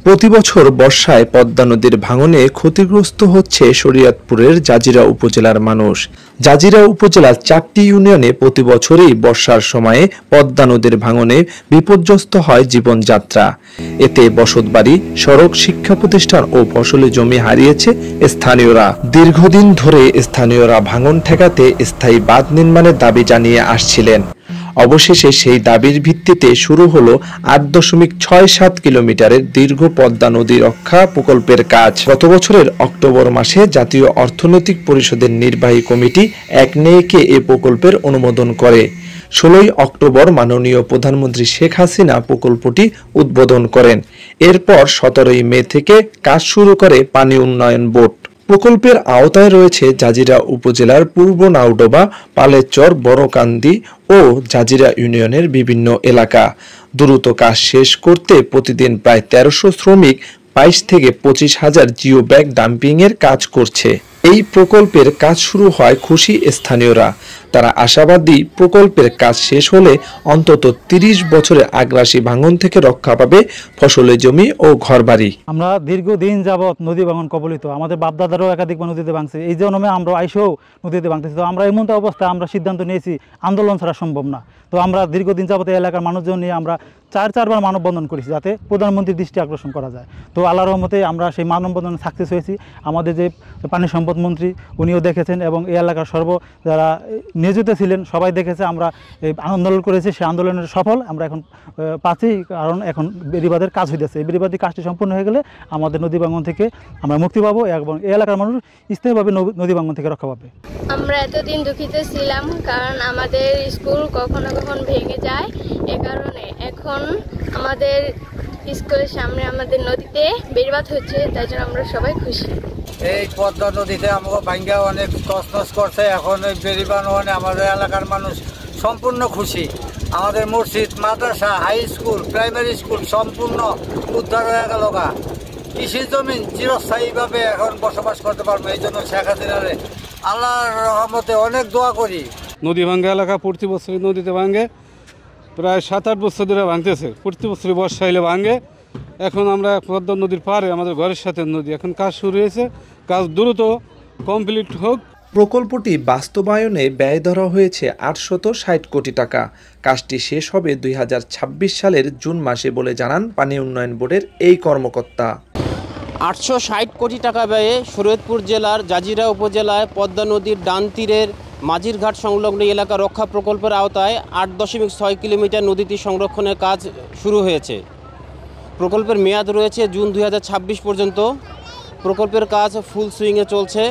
প্রতি বছর বর্ষায় পদ্মা নদীর ভাঙনে ক্ষতিগ্রস্ত হচ্ছে শরীয়তপুরের জাজিরা উপজেলার মানুষ। জাজিরা উপজেলার 4টি ইউনিয়নে প্রতি বছরই বর্ষার সময়ে পদ্মা নদীর ভাঙনে বিপর্যস্ত হয় জীবনযাত্রা। এতে বসতবাড়ি, সড়ক, শিক্ষা প্রতিষ্ঠান ও ফসলি জমি হারিয়েছে স্থানীয়রা। দীর্ঘদিন ধরে স্থানীয়রা ভাঙন ঠেকাতে স্থায়ী বাঁধ নির্মাণের দাবি জানিয়ে আসছিলেন। অবশেষে সেই দাবির ভিত্তিতে শুরু হলো 8.67 কিলোমিটারের দীর্ঘ পদ্মা নদী রক্ষা প্রকল্পের কাজ। গত বছরের অক্টোবর মাসে জাতীয় অর্থনৈতিক পরিষদের নির্বাহী কমিটি একনেকে এ প্রকল্পের অনুমোদন করে। 16 অক্টোবর মাননীয় প্রধানমন্ত্রী শেখ হাসিনা প্রকল্পটি উদ্বোধন করেন। এরপর 17 মে থেকে কাজ শুরু করে পানি উন্নয়ন বোর্ড। প্রকল্পের আওতায় রয়েছে জাজিরা উপজেলার পূর্ব নাওডোবা, পালেরচর, বড়কান্দি ও জাজিরা ইউনিয়নের বিভিন্ন এলাকা। দ্রুত কাজ শেষ করতে প্রতিদিন প্রায় 1300 শ্রমিক 22 থেকে 25,000 জিও ব্যাগ ডাম্পিং এর কাজ করছে। এই প্রকল্পের কাজ শুরু হয় খুশি স্থানীয়রা। তারা আশাবাদী প্রকল্পের কাজ শেষ হলে অন্তত 30 বছরের আগ্রাসী ভাঙন থেকে রক্ষা পাবে ফসলের জমি ও ঘরবাড়ি। আমরা দীর্ঘদিন যাবৎ নদী ভাঙন কবলিত, আমাদের বাপদাদারও একাধিকবার নদীতে ভাঙছে, এই জন্মে আমরা আইসেও নদীতে ভাঙতেছি। তো আমরা এমন অবস্থায় আমরা সিদ্ধান্ত নিয়েছি আন্দোলন ছাড়া সম্ভব না। তো আমরা দীর্ঘদিন যাবত এই এলাকার মানুষজন নিয়ে আমরা চারবার মানববন্ধন করেছি, যাতে প্রধানমন্ত্রীর দৃষ্টি আকর্ষণ করা যায়। তো আল্লাহর রহমতে আমরা সেই মানববন্ধনে সাকসেস হয়েছি। আমাদের যে পানি সম্পদ মন্ত্রী উনিও দেখেছেন এবং এই এলাকার যারা নিয়োজিত ছিলেন সবাই দেখেছে। আমরা এই আন্দোলন করেছি, সেই আন্দোলনের সফল আমরা এখন পাচ্ছি, কারণ এখন বেড়িবাঁধের কাজ হইতেছে। এই বেড়িবাঁধের কাজটি সম্পূর্ণ হয়ে গেলে আমাদের নদী ভাঙন থেকে আমরা মুক্তি পাবো এবং এই এলাকার মানুষ স্থায়ীভাবে নদী ভাঙন থেকে রক্ষা পাবে। আমরা এতদিন দুঃখিত ছিলাম, কারণ আমাদের স্কুল কখনো কখনো ভেঙে যায়। এ কারণে এখন আমাদের স্কুলের সামনে আমাদের নদীতে বেড়িবাঁধ হচ্ছে, তাই জন্য আমরা সবাই খুশি। এই পদ্মা নদীতে আমাকে ভাঙ্গা অনেক তছনছ করছে, এখন ওই বেড়িবাঁধ হওয়ানে আমাদের এলাকার মানুষ সম্পূর্ণ খুশি। আমাদের মসজিদ, মাদ্রাসা, হাই স্কুল, প্রাইমারি স্কুল সম্পূর্ণ উদ্ধার হয়ে গেল। কৃষি জমি চিরস্থায়ীভাবে এখন বসবাস করতে পারবো। এই জন্য শেখ হাসিনারে আল্লাহর রহমতে অনেক দোয়া করি। নদী ভাঙ্গা এলাকা প্রতি বছরই নদীতে ভাঙ্গে, প্রায় 7-8 বছর ধরে ভাঙতেছে। প্রতি বছরই বর্ষা এলে ভাঙে। এখন আমরা পদ্মা নদীর পারে, আমাদের ঘরের সাথে নদী, এখন কাজ শুরু হয়েছে। কাজ দ্রুত কমপ্লিট হোক। প্রকল্পটি বাস্তবায়নে ব্যয় ধরা হয়েছে 860 কোটি টাকা। কাজটি শেষ হবে 2026 সালের জুন মাসে বলে জানান পানি উন্নয়ন বোর্ডের এই কর্মকর্তা। 860 কোটি টাকা ব্যয়ে শরীয়তপুর জেলার জাজিরা উপজেলায় পদ্মা নদীর ডান তীরের মাঝিরঘাট সংলগ্ন এলাকা রক্ষা প্রকল্পের আওতায় 8.6 কিলোমিটার নদীটি সংরক্ষণের কাজ শুরু হয়েছে। প্রকল্পের মেয়াদ রয়েছে জুন 2026 পর্যন্ত। প্রকল্পের কাজ ফুল সুইংয়ে চলছে।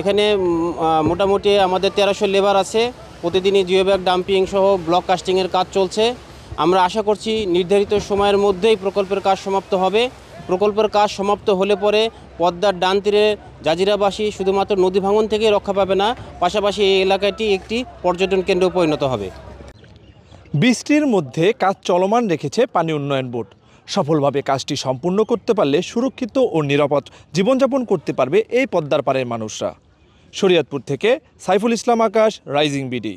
এখানে মোটামুটি আমাদের 1300 লেবার আছে। প্রতিদিনই জিও ব্যাগ ডাম্পিং সহ ব্লক কাস্টিংয়ের কাজ চলছে। আমরা আশা করছি নির্ধারিত সময়ের মধ্যেই প্রকল্পের কাজ সমাপ্ত হবে। প্রকল্পের কাজ সমাপ্ত হলে পরে পদ্মার ডান তীরে জাজিরাবাসী শুধুমাত্র নদী ভাঙন থেকে রক্ষা পাবে না, পাশাপাশি এই এলাকাটি একটি পর্যটন কেন্দ্রে পরিণত হবে। বৃষ্টির মধ্যে কাজ চলমান রেখেছে পানি উন্নয়ন বোর্ড। সফলভাবে কাজটি সম্পূর্ণ করতে পারলে সুরক্ষিত ও নিরাপদ জীবনযাপন করতে পারবে এই পদ্মার পাড়ের মানুষরা। শরীয়তপুর থেকে সাইফুল ইসলাম আকাশ, রাইজিং বিডি।